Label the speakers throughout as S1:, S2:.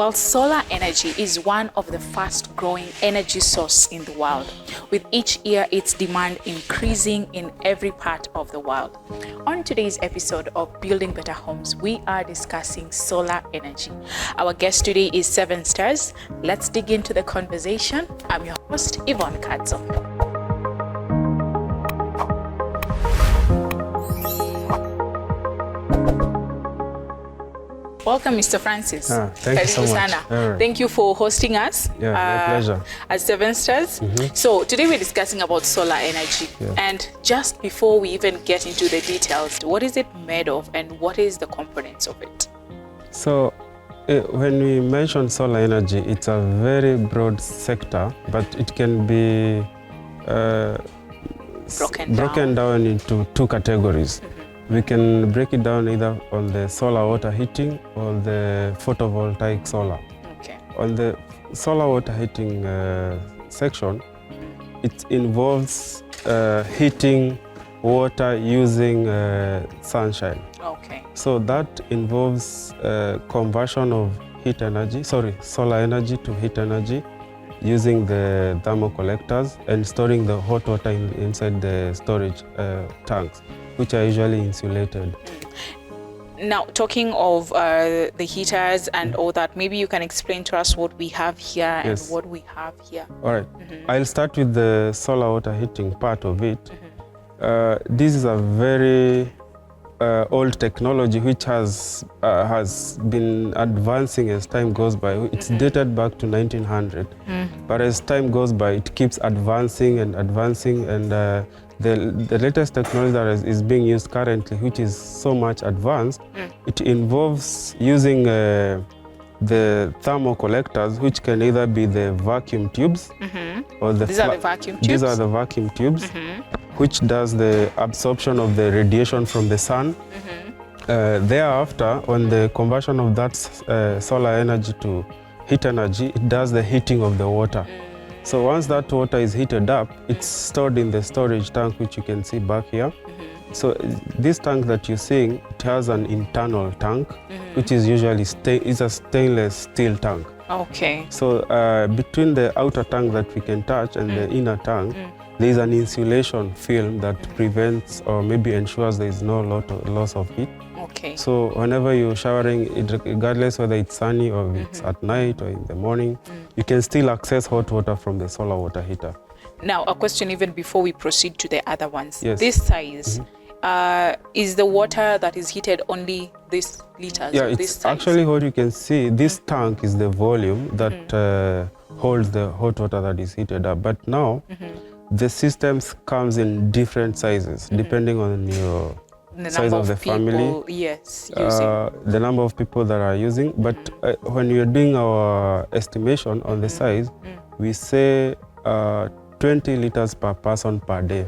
S1: Well, solar energy is one of the fast-growing energy sources in the world, with each year its demand increasing in every part of the world. On today's episode of Building Better Homes, we are discussing solar energy. Our guest today is Seven Stars. Let's dig into the conversation. I'm your host, Yvonne Kadzo. Welcome, Mr. Francis.
S2: Thank you so much.
S1: Right. Thank you for hosting us.
S2: Yeah, my pleasure.
S1: At Seven Stars. So today we're discussing about solar energy. Yeah. And just before we even get into the details, what is it made of and what is the components of it?
S2: So when we mention solar energy, it's a very broad sector, but it can be broken down into two categories. We can break it down either on the solar water heating or the photovoltaic solar.
S1: Okay.
S2: On the solar water heating section, it involves heating water using sunshine.
S1: Okay.
S2: So that involves conversion of solar energy to heat energy using the thermal collectors and storing the hot water inside the storage tanks, which are usually insulated.
S1: Now, talking of the heaters and all that, maybe you can explain to us what we have here and what we have here.
S2: All right. I'll start with the solar water heating part of it. This is a very old technology which has been advancing as time goes by. It's dated back to 1900, but as time goes by, it keeps advancing and advancing, and the latest technology that is being used currently, which is so much advanced, it involves using the thermal collectors, which can either be the vacuum tubes or
S1: These are the vacuum tubes?
S2: These are the vacuum tubes, which does the absorption of the radiation from the sun. Thereafter, on the conversion of that solar energy to heat energy, it does the heating of the water. So once that water is heated up, it's stored in the storage tank, which you can see back here. So this tank that you're seeing, it has an internal tank, which is usually is a stainless steel tank.
S1: Okay.
S2: So between the outer tank that we can touch and the inner tank, there is an insulation film that prevents or maybe ensures there is no loss of heat.
S1: Okay.
S2: So whenever you're showering, regardless whether it's sunny or it's at night or in the morning, you can still access hot water from the solar water heater.
S1: Now, a question even before we proceed to the other ones.
S2: Yes.
S1: This size, is the water that is heated only this liters?
S2: Yeah,
S1: this
S2: it's
S1: size?
S2: actually what you can see. This tank is the volume that holds the hot water that is heated up. But now, the systems comes in different sizes, depending on your size of the family, the number of people that are using. But when we are doing our estimation on the size, we say 20 liters per person per day.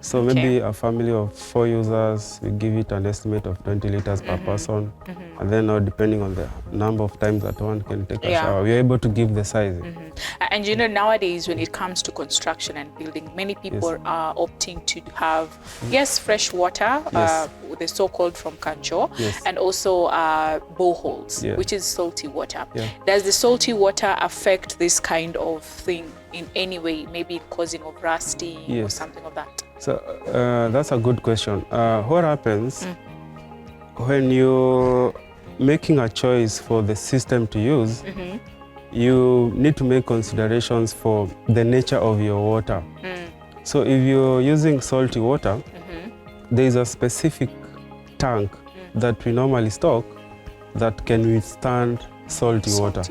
S2: So maybe a family of 4 users, we give it an estimate of 20 liters per person. And then depending on the number of times that one can take a shower, we're able to give the size.
S1: And you know, nowadays when it comes to construction and building, many people are opting to have, fresh water, the so-called from Kancho, and also boreholes, which is salty water. Does the salty water affect this kind of thing in any way, maybe causing of rusting or something of that?
S2: So that's a good question. What happens when you're making a choice for the system to use, you need to make considerations for the nature of your water. So if you're using salty water, there is a specific tank that we normally stock that can withstand salty water.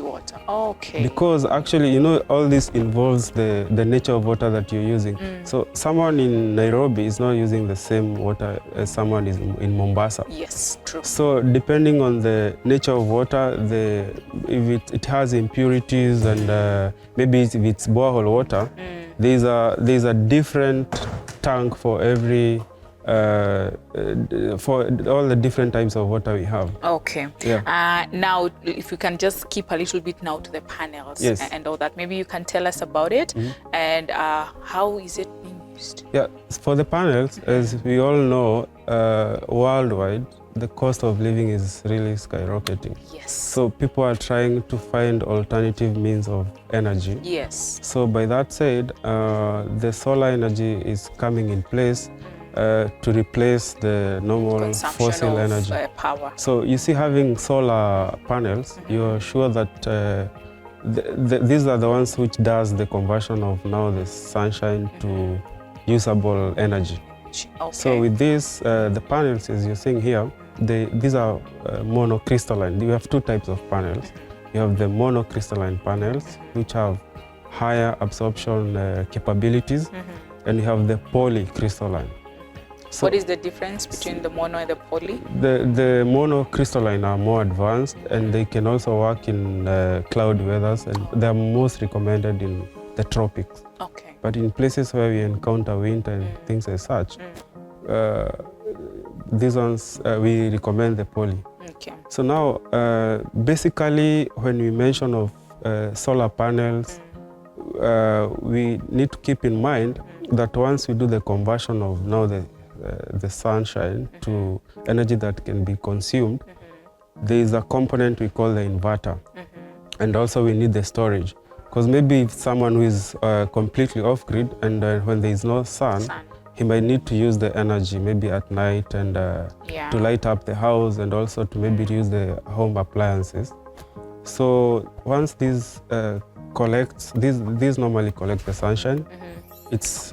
S1: Okay.
S2: Because actually, you know, all this involves the nature of water that you're using. So someone in Nairobi is not using the same water as someone is in Mombasa.
S1: Yes, true.
S2: So depending on the nature of water, if it has impurities and maybe if it's borehole water, there's a different tank for every for all the different types of water we have.
S1: Okay. Now, if you can just keep a little bit now to the panels and all that, maybe you can tell us about it and how is it being used?
S2: Yeah, for the panels, as we all know, worldwide, the cost of living is really skyrocketing.
S1: Yes.
S2: So people are trying to find alternative means of energy.
S1: Yes.
S2: So by that said, the solar energy is coming in place to replace the normal fossil energy.
S1: Power.
S2: So you see, having solar panels, you're sure that these are the ones which does the conversion of now the sunshine to usable energy.
S1: Okay.
S2: So with this, the panels, as you're seeing here, these are monocrystalline. You have two types of panels. You have the monocrystalline panels, which have higher absorption capabilities, and you have the polycrystalline. So
S1: what is the difference between the mono and the poly?
S2: The monocrystalline are more advanced, and they can also work in cloudy weathers, and they are most recommended in the tropics.
S1: Okay.
S2: But in places where we encounter winter and things as such, these ones, we recommend the poly.
S1: Okay.
S2: So now, basically, when we mention of solar panels, we need to keep in mind that once we do the conversion of now the sunshine to energy that can be consumed, there is a component we call the inverter. And also we need the storage. Because maybe if someone who is completely off-grid and when there is no sun, he might need to use the energy maybe at night and to light up the house, and also to maybe use the home appliances. So once these these normally collect the sunshine, it's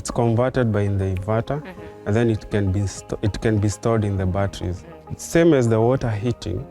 S2: converted by the inverter, and then it can be stored in the batteries. Same as the water heating.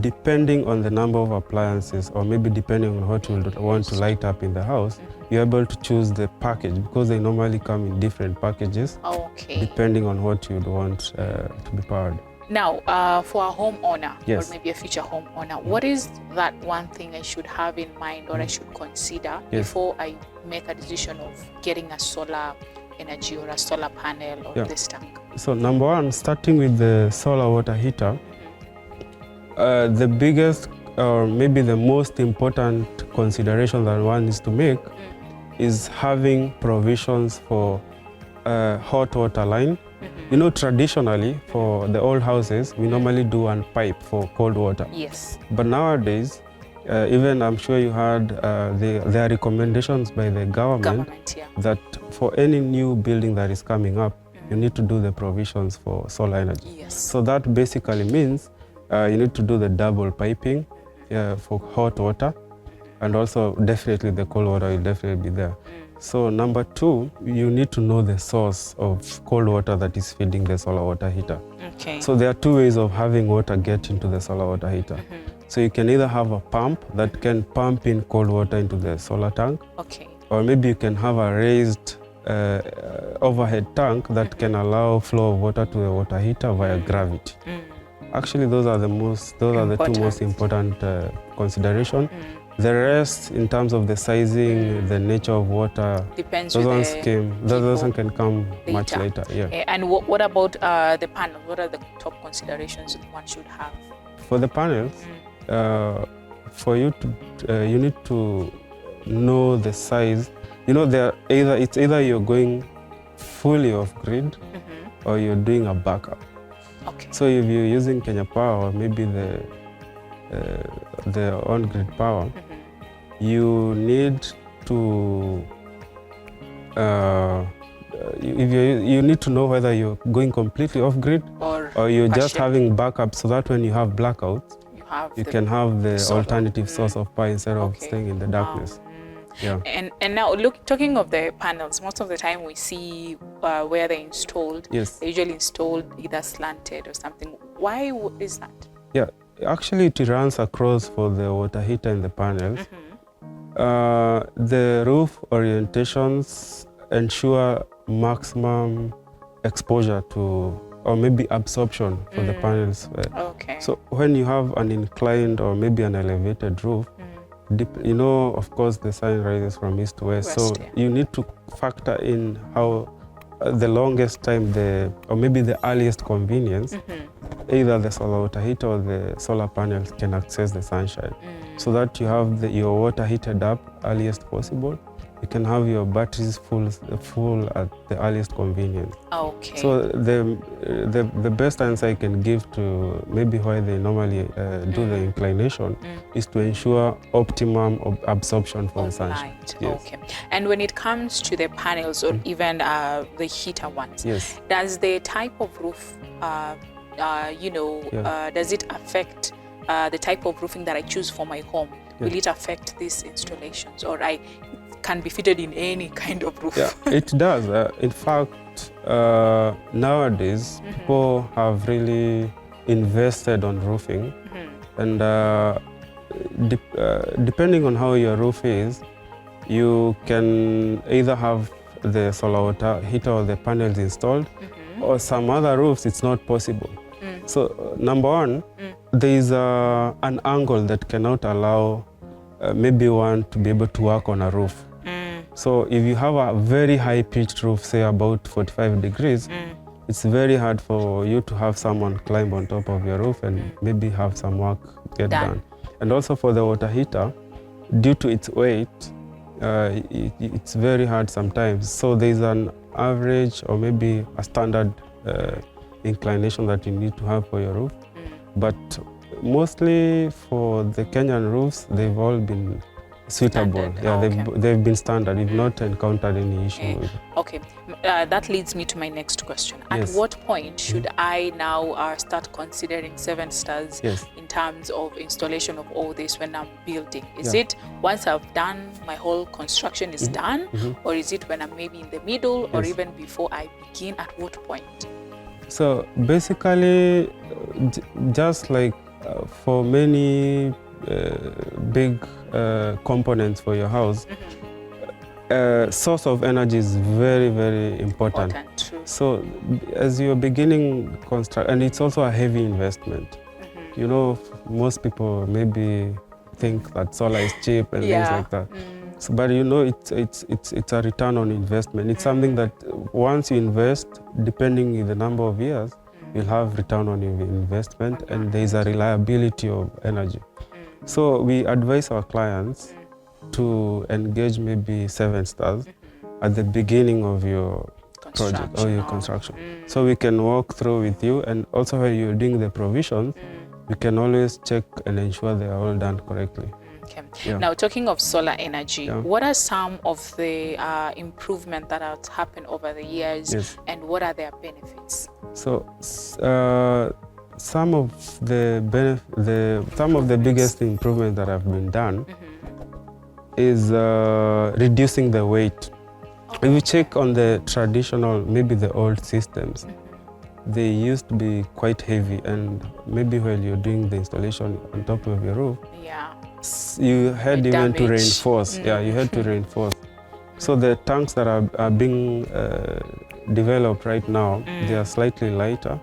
S2: Depending on the number of appliances, or maybe depending on what you want to light up in the house, you're able to choose the package, because they normally come in different packages, depending on what you'd want to be powered.
S1: Now, for a homeowner, or maybe a future homeowner, what is that one thing I should have in mind, or I should consider before I make a decision of getting a solar energy or a solar panel on this tank?
S2: So number one, starting with the solar water heater, the biggest, or maybe the most important consideration that one needs to make is having provisions for hot water line. You know, traditionally, for the old houses, we normally do one pipe for cold water.
S1: Yes.
S2: But nowadays, even I'm sure you heard, there are recommendations by the government that for any new building that is coming up, you need to do the provisions for solar energy.
S1: Yes.
S2: So that basically means you need to do the double piping for hot water, and also definitely the cold water will definitely be there. So number two, you need to know the source of cold water that is feeding the solar water heater.
S1: Okay.
S2: So there are two ways of having water get into the solar water heater. So you can either have a pump that can pump in cold water into the solar tank, or maybe you can have a raised overhead tank that can allow flow of water to the water heater via gravity. Actually, those are the two most important considerations. The rest, in terms of the sizing, the nature of water,
S1: depends.
S2: Those ones can come much later. Yeah.
S1: And what about the panel? What are the top considerations one should have?
S2: For the panels, for you to, you need to know the size. You know, it's either you're going fully off grid, or you're doing a backup.
S1: Okay.
S2: So if you're using Kenya Power, or maybe the on-grid power, you need to you need to know whether you're going completely off-grid or you're just having backup, so that when you have blackouts, you can have the alternative source of power instead of staying in the darkness. Yeah.
S1: And now, talking of the panels, most of the time we see where they're installed.
S2: Yes.
S1: They're usually installed either slanted or something. Why is that?
S2: Yeah, actually it runs across for the water heater and the panels. The roof orientations ensure maximum exposure to, or maybe absorption for the panels.
S1: Okay.
S2: So when you have an inclined or maybe an elevated roof, you know, of course, the sun rises from east to west. So you need to factor in how the longest time, or maybe the earliest convenience, either the solar water heater or the solar panels can access the sunshine, so that you have your water heated up earliest possible. you can have your batteries full at the earliest convenience.
S1: Okay.
S2: So the best answer I can give to maybe why they normally do the inclination is to ensure optimum absorption for the sunshine.
S1: Yes. Okay. And when it comes to the panels or even the heater ones,
S2: yes.
S1: Does the type of roof, does it affect the type of roofing that I choose for my home? Will it affect these installations, or I can be fitted in any kind of roof?
S2: Yeah, it does. In fact, nowadays, people have really invested on roofing. And depending on how your roof is, you can either have the solar water heater or the panels installed, or some other roofs, it's not possible. So, number one, there is an angle that cannot allow maybe one to be able to work on a roof. So if you have a very high-pitched roof, say about 45 degrees, it's very hard for you to have someone climb on top of your roof and maybe have some work get done. And also for the water heater, due to its weight, it's very hard sometimes. So there's an average or maybe a standard inclination that you need to have for your roof. But mostly for the Kenyan roofs, they've all been suitable.
S1: Standard.
S2: Yeah, they've been standard. We've not encountered any issue with it.
S1: Okay, that leads me to my next question. At what point should I now start considering 7 stars in terms of installation of all this when I'm building? Is it once I've done my whole construction is done, or is it when I'm maybe in the middle, or even before I begin? At what point?
S2: So basically, just like for many big components for your house, source of energy is very, very important. So as you're beginning construct, and it's also a heavy investment. You know, most people maybe think that solar is cheap and things like that. So, but you know, it's a return on investment. It's something that once you invest, depending on the number of years, you'll have return on your investment, and there is a reliability of energy. So we advise our clients to engage maybe 7 stars at the beginning of your project or your construction. So we can walk through with you, and also when you're doing the provisions, we can always check and ensure they are all done correctly.
S1: Okay. Now, talking of solar energy, what are some of the improvements that have happened over the years, and what are their benefits?
S2: So, some of the biggest improvements that have been done is reducing the weight. If you check on the traditional, maybe the old systems, they used to be quite heavy, and maybe while you're doing the installation on top of your roof, you had even to reinforce. You had to reinforce. So the tanks that are being developed right now, they are slightly lighter.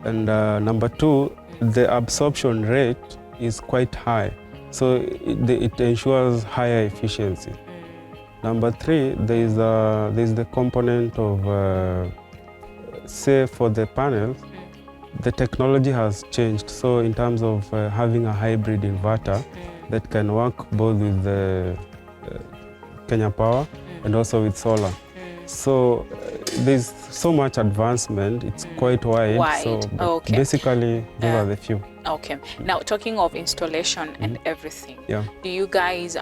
S2: And number 2, the absorption rate is quite high. So it ensures higher efficiency. Number 3, there is the component of, say for the panels, the technology has changed. So in terms of having a hybrid inverter that can work both with the Kenya Power and also with solar. So there's so much advancement, it's quite wide. So basically, those are the few.
S1: Okay. Now, talking of installation and everything, do you guys,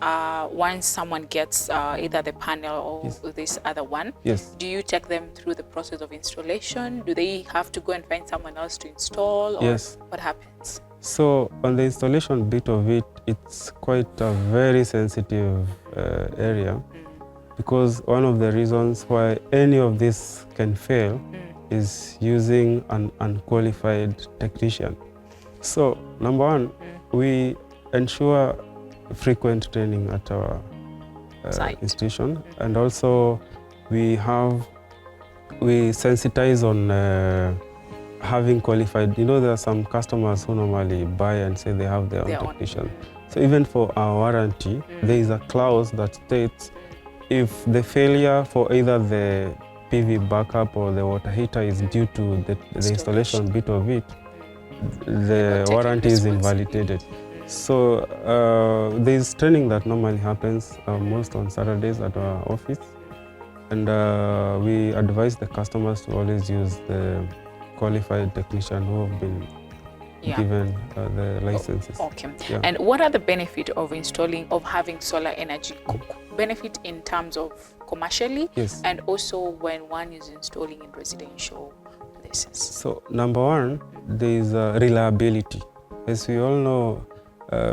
S1: once someone gets either the panel or this other one, do you take them through the process of installation? Do they have to go and find someone else to install, or what happens?
S2: So on the installation bit of it, it's quite a very sensitive area, because one of the reasons why any of this can fail is using an unqualified technician. So number 1, we ensure frequent training at our institution, and also we sensitize on having qualified. You know, there are some customers who normally buy and say they have their own technician. So even for our warranty, there is a clause that states if the failure for either the PV backup or the water heater is due to the installation bit of it, the warranty is invalidated. So there's training that normally happens most on Saturdays at our office, and we advise the customers to always use the qualified technician who have been given the licenses.
S1: Okay. Yeah. And what are the benefit of having solar energy? Benefit in terms of commercially, and also when one is installing in residential places?
S2: So number one, there is reliability. As we all know,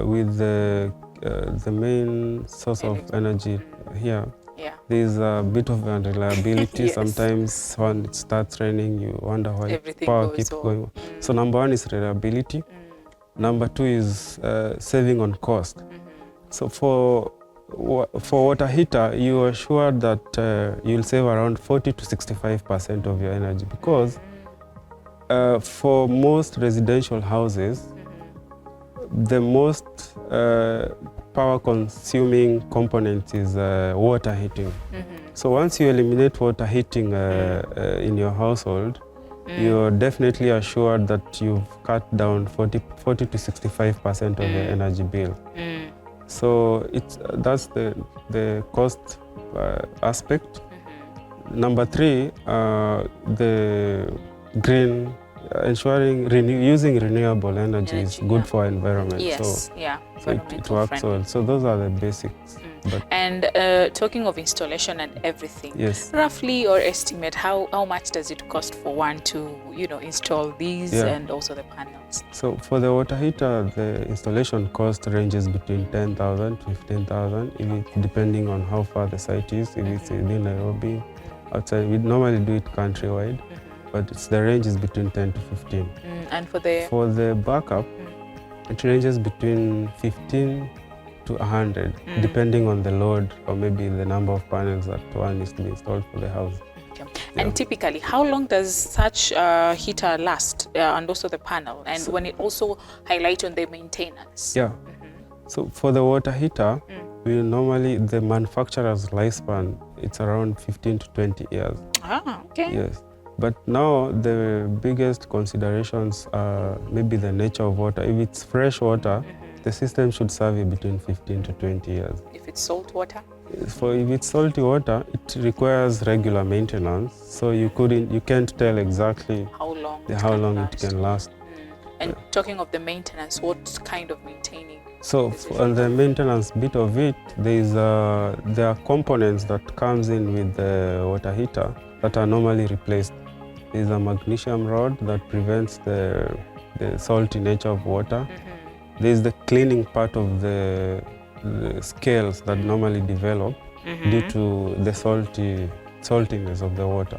S2: with the main source of energy here, there is a bit of unreliability. Sometimes when it starts raining, you wonder why power keeps going. So number one is reliability. Number two is saving on cost. So for water heater, you are sure that you'll save around 40 to 65% of your energy, because for most residential houses, the most power consuming component is water heating. So once you eliminate water heating in your household, you're definitely assured that you've cut down 40 to 65% of your energy bill. So that's the cost aspect. Number three, the green, ensuring using renewable energy is good for our environment.
S1: Yes,
S2: so it works well. So those are the basics.
S1: And talking of installation and everything, roughly or estimate how much does it cost for one to install these and also the panels?
S2: So for the water heater, the installation cost ranges between 10,000 to 15,000, depending on how far the site is. If it's within Nairobi, outside, we normally do it countrywide, but the range is between 10 to 15.
S1: And for the
S2: backup, it ranges between 15 to 100, depending on the load or maybe the number of panels that one is to be installed for the house.
S1: And typically, how long does such heater last, and also the panel? And when it also highlight on the maintenance?
S2: So for the water heater, we normally, the manufacturer's lifespan, it's around 15 to 20 years. Yes. But now the biggest considerations are maybe the nature of water. If it's fresh water, the system should serve you between 15 to 20 years.
S1: If it's salt water?
S2: If it's salty water, it requires regular maintenance. So you can't tell exactly
S1: how long
S2: it can last.
S1: And talking of the maintenance, what kind of maintaining?
S2: So on the maintenance bit of it, there are components that comes in with the water heater that are normally replaced. There's a magnesium rod that prevents the salty nature of water. There's the cleaning part of the scales that normally develop due to the saltiness of the water.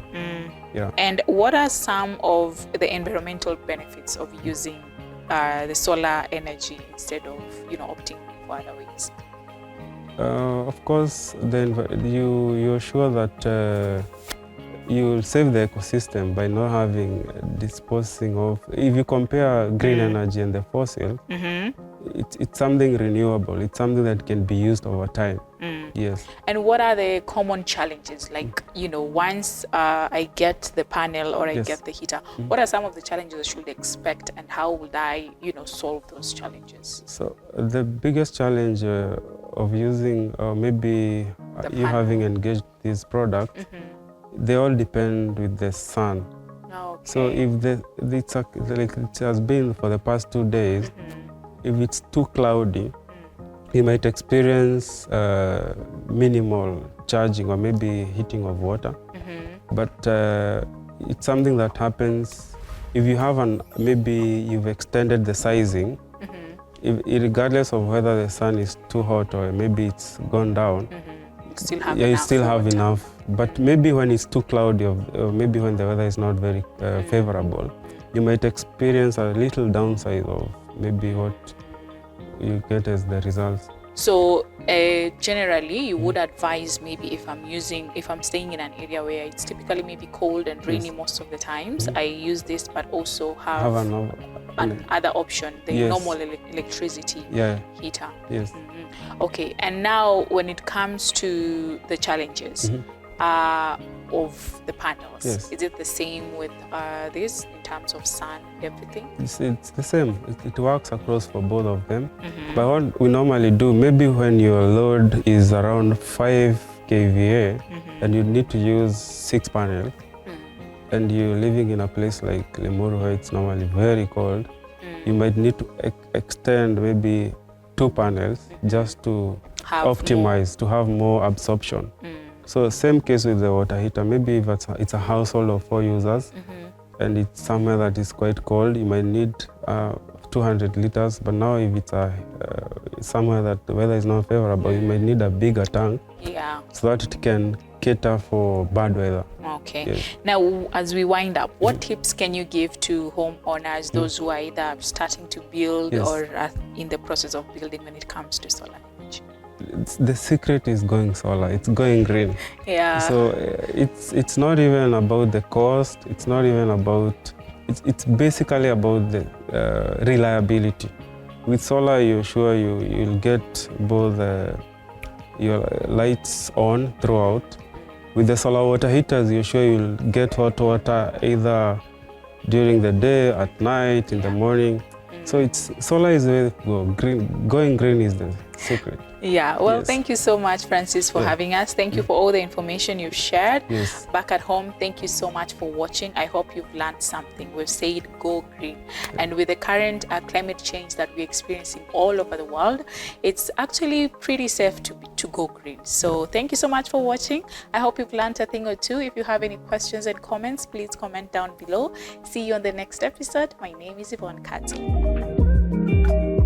S1: And what are some of the environmental benefits of using the solar energy instead of opting for other ways?
S2: Of course, you're sure that you'll save the ecosystem by not having disposing of. If you compare green energy and the fossil, it's something renewable. It's something that can be used over time. Yes.
S1: And what are the common challenges? Like, once I get the panel or I get the heater, what are some of the challenges I should expect, and how would I, solve those challenges?
S2: So the biggest challenge of using, maybe you having engaged this product, they all depend with the sun. So if it has been for the past 2 days, if it's too cloudy, you might experience minimal charging or maybe heating of water. But it's something that happens if you have maybe you've extended the sizing, regardless of whether the sun is too hot or maybe it's gone down. You still have enough. But maybe when it's too cloudy, or maybe when the weather is not very favorable, you might experience a little downside of maybe what you get as the results.
S1: So generally, you would advise maybe if I'm staying in an area where it's typically maybe cold and rainy most of the times, I use this, but also have another option, the normal electricity heater.
S2: Yes.
S1: Okay, and now when it comes to the challenges, of the panels.
S2: Yes.
S1: Is it the same with this in terms of sun, everything?
S2: It's the same. It works across for both of them. But what we normally do, maybe when your load is around 5 kVA and you need to use 6 panels, and you're living in a place like Limuru where it's normally very cold, you might need to extend maybe 2 panels just to optimize, to have more absorption. So same case with the water heater. Maybe if it's a household of 4 users and it's somewhere that is quite cold, you might need 200 liters. But now if it's somewhere that the weather is not favorable, you might need a bigger tank so that it can cater for bad weather.
S1: Okay.
S2: Yes.
S1: Now, as we wind up, what tips can you give to homeowners, those who are either starting to build or are in the process of building when it comes to solar energy?
S2: The secret is going solar. It's going green.
S1: Yeah.
S2: So it's not even about the cost. It's not even about. It's basically about the reliability. With solar, you're sure you'll get both your lights on throughout. With the solar water heaters, you're sure you'll get hot water either during the day, at night, in the morning. So solar is where to go. Going green is the secret.
S1: Yeah, well, thank you so much, Francis, for having us. Thank you for all the information you've shared.
S2: Yes.
S1: Back at home, thank you so much for watching. I hope you've learned something. We've said go green. And with the current climate change that we're experiencing all over the world, it's actually pretty safe to go green. So thank you so much for watching. I hope you've learned a thing or two. If you have any questions and comments, please comment down below. See you on the next episode. My name is Yvonne Katzi.